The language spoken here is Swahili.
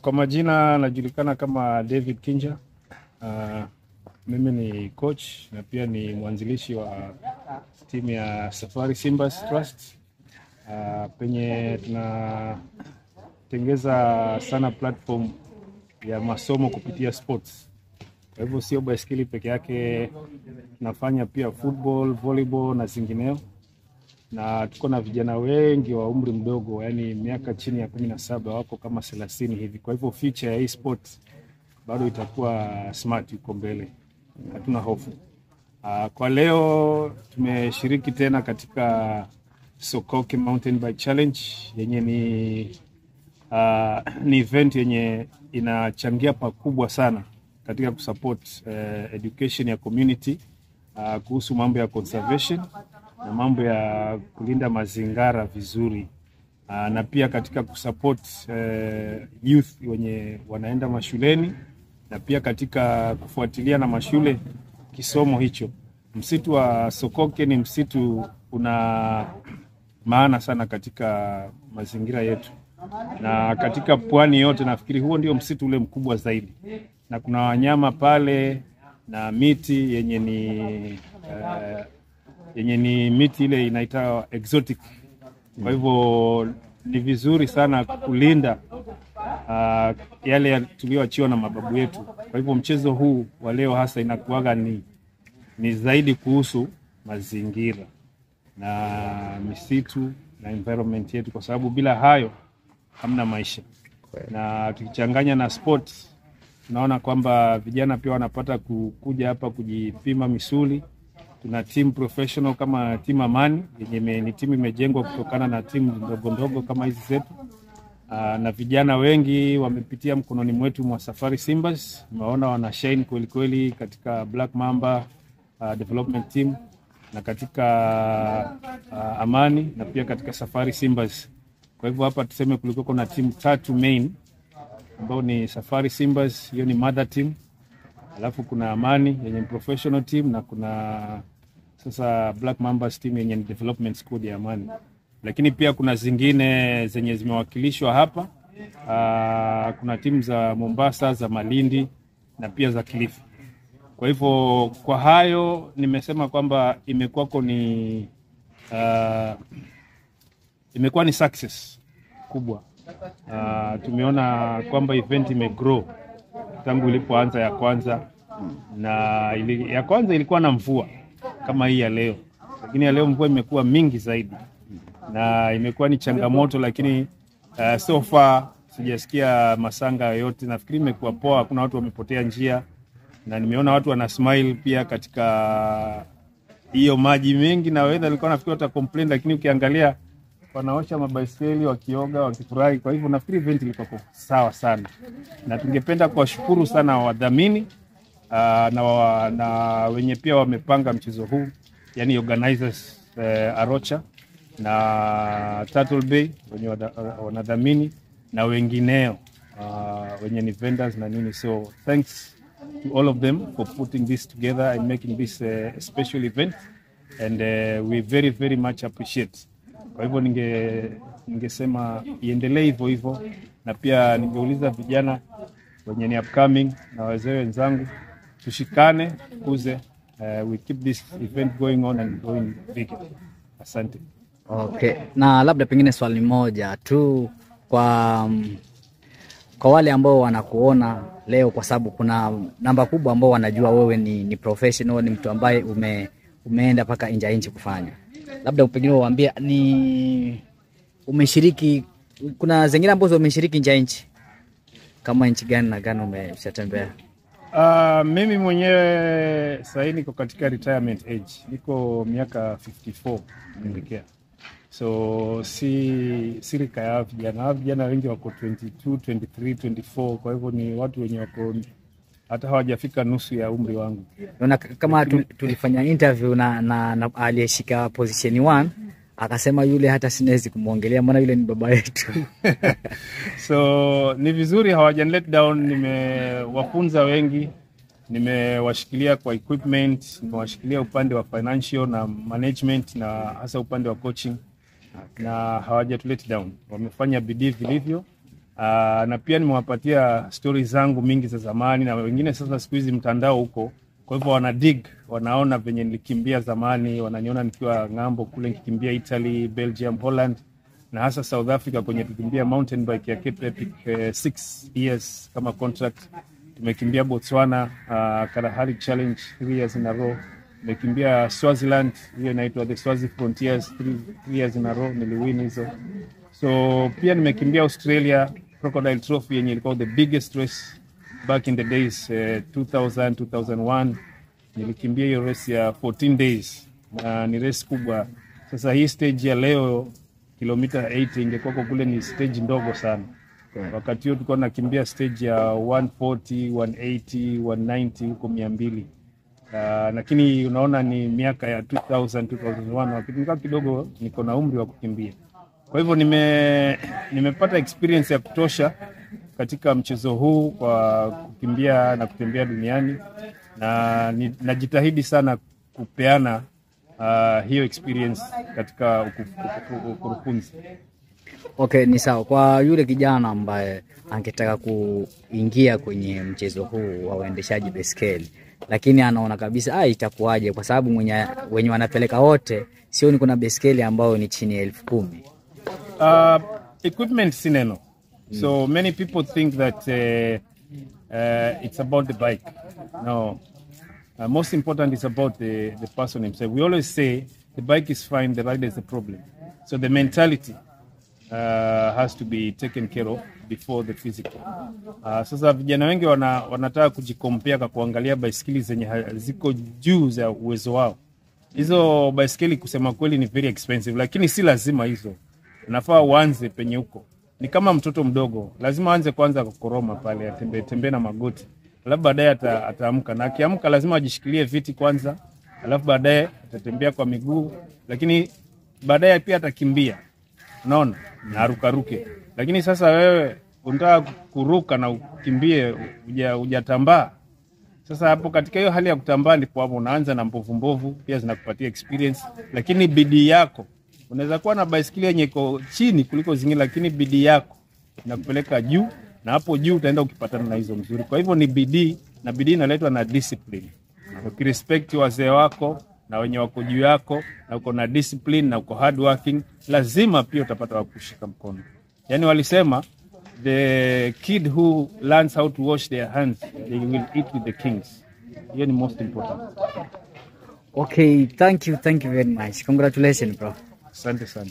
Kwa majina najulikana kama David Kinja. Mimi ni coach na pia ni mwanzilishi wa timu ya Safari Simbas Trust. Penye tunatengeza sana platform ya masomo kupitia sports. Kwa hivyo sio baiskeli peke yake, tunafanya pia football, volleyball na zingineo. Na tuko na vijana wengi wa umri mdogo, yani miaka chini ya 17 wako kama 30 hivi. Kwa hivyo future ya e-sport bado itakuwa smart uko mbele. Hatuna hofu. Kwa leo tumeshiriki tena katika Sokoke Mountain Bike Challenge yenye ni event yenye inachangia pakubwa sana katika kusupport education ya community kuhusu mambo ya conservation na mambo ya kulinda mazingira vizuri, na pia katika kusupport youth wenye wanaenda mashuleni, na pia katika kufuatilia na mashule kisomo hicho. Msitu wa Sokoke ni msitu una maana sana katika mazingira yetu, na katika pwani yote nafikiri huo ndio msitu ule mkubwa zaidi, na kuna wanyama pale na miti yenye ni miti ile inaitwa exotic. Kwa hivyo ni vizuri sana kulinda yale tulioachiwa na mababu yetu. Kwa hivyo mchezo huu wa leo hasa inakuwaga ni zaidi kuhusu mazingira na misitu na environment yetu, kwa sababu bila hayo hamna maisha. Na tukichanganya na sports, tunaona kwamba vijana pia wanapata kuja hapa kujipima misuli. Tuna team professional kama team Amani yenye ni timu imejengwa kutokana na timu ndogo ndogo kama hizi zetu. Na vijana wengi wamepitia mkononi mwetu mwa Safari Simbas. Tumeona wana shine kweli kweli katika Black Mamba development team, na katika Amani, na pia katika Safari Simbas. Kwa hivyo hapa tuseme kulikuwa na timu 3 main ambao ni Safari Simbas, hiyo ni mother team. Alafu kuna Amani yenye professional team, na kuna sasa Black Mambas team yenye development squad ya Amani. Lakini pia kuna zingine zenye zimewakilishwa hapa. Kuna timu za Mombasa, za Malindi na pia za Kilifi. Kwa hivyo kwa hayo nimesema kwamba imekuwa ni success kubwa. Tumeona kwamba event imegrow tangu ilipoanza ya kwanza, na ya kwanza ilikuwa na mvua kama hii ya leo, lakini ya leo mvua imekuwa mingi zaidi na imekuwa ni changamoto, lakini so far sijasikia masanga yote. Nafikiri imekuwa poa, hakuna watu wamepotea njia, na nimeona watu wana smile pia katika hiyo maji mengi, na wewe nilikuwa nafikiri wata complain, lakini ukiangalia wanaosha mabaiskeli, wakioga, wakifurahi. Kwa hivyo nafikiri event ilikuwa sawa sana, na tungependa kuwashukuru sana wadhamini na wenye pia wamepanga mchezo huu, yani organizers Arocha na Turtle Bay wenye wanadhamini, na wengineo wenye ni vendors na nini. So thanks to all of them for putting this together and making this a special event, and we very very much appreciate. Kwa hivyo ningesema iendelee hivyo hivyo, na pia ningeuliza vijana wenye ni upcoming na wazee wenzangu tushikane, kuze, we keep this event going on and going big. Asante. Okay, na labda pengine swali moja tu kwa wale ambao wanakuona leo, kwa sababu kuna namba kubwa ambao wanajua wewe ni professional, ni mtu ambaye umeenda paka nje ya nchi kufanya. Labda pengine uambie ni umeshiriki, kuna zingine ambazo umeshiriki nje ya nchi, kama nchi gani na gani umeshatembea? Mimi mwenyewe sasa niko katika retirement age, niko miaka 54 nimeelekea. So si rika ya vijana wengi wako 22, 23, 24. Kwa hivyo ni watu wenye wako hata hawajafika nusu ya umri wangu. Unaona kama tulifanya interview na aliyeshika position 1, akasema yule hata sinezi kumuongelea maana yule ni baba yetu. So ni vizuri hawajan let down. Nimewafunza wengi, nimewashikilia kwa equipment, nimewashikilia upande wa financial na management, na hasa upande wa coaching, na hawaja to let down. Wamefanya bidii vilivyo, Na pia nimewapatia stories zangu mingi za zamani, na wengine sasa siku hizi mtandao huko, kwa hivyo wana dig, wanaona venye nilikimbia zamani, wananiona nikiwa ng'ambo kule nikikimbia Italy, Belgium, Holland na hasa South Africa kwenye tukimbia mountain bike ya Cape Epic 6 years kama contract. Tumekimbia Botswana Kalahari Challenge 3 years in a row. Tumekimbia Swaziland, hiyo inaitwa the Swazi Frontiers 3 years in a row, niliwin hizo. So pia nimekimbia Australia Crocodile Trophy yenye ilikuwa the biggest race back in the days 2001. Nilikimbia hiyo race ya 14 days na ni race kubwa. Sasa hii stage ya leo kilomita 80 ingekuwa kule ni stage ndogo sana. Wakati huo tulikuwa nakimbia stage ya 140, 180, 190 huko 200. Lakini unaona ni miaka ya 2000, 2001 wakati nilikuwa kidogo niko na umri wa kukimbia. Kwa hivyo nimepata experience ya kutosha katika mchezo huu kwa kukimbia na kutembea duniani, na najitahidi sana kupeana hiyo experience katika ukurufunzi. Okay, ni sawa. Kwa yule kijana ambaye angetaka kuingia kwenye mchezo huu wa uendeshaji baiskeli, lakini anaona kabisa itakuwaje kwa sababu wenye wanapeleka wote sioni kuna baiskeli ambayo ni chini ya 10,000. Equipment si neno. So many people think that it's about the bike. No. Most important is about the person himself. We always say the bike is fine, the rider is the problem. So the mentality has to be taken care of before the physical. Sasa vijana wengi wanataka kujikompea kwa kuangalia baiskeli zenye ziko juu za uwezo wao. Hizo baiskeli kusema kweli ni very expensive, lakini si lazima hizo. Unafaa uanze penye huko. Ni kama mtoto mdogo, lazima aanze kwanza kukoroma pale, atembee na magoti. Alafu baadaye ataamka, na akiamka lazima ajishikilie viti kwanza, alafu baadaye atatembea kwa miguu, lakini baadaye pia atakimbia. Unaona? Na arukaruke. Lakini sasa wewe unataka kuruka na ukimbie hujatambaa. Sasa hapo katika hiyo hali ya kutambaa ndipo hapo unaanza na mbovu pia zinakupatia experience, lakini bidii yako. Unaweza kuwa na baiskeli yenye iko chini kuliko zingine, lakini bidii yako inakupeleka juu, na hapo juu utaenda ukipatana na hizo mzuri. Kwa hivyo ni bidii, na bidii inaletwa na discipline. Ukirespect wazee wako na wenye wako juu yako, na uko na discipline na uko hard working, lazima pia utapata wa kushika mkono. Yani walisema the kid who learns how to wash their hands, they will eat with the kings. Hiyo ni most important. Okay, thank you very much. Congratulations, bro. Asante sana.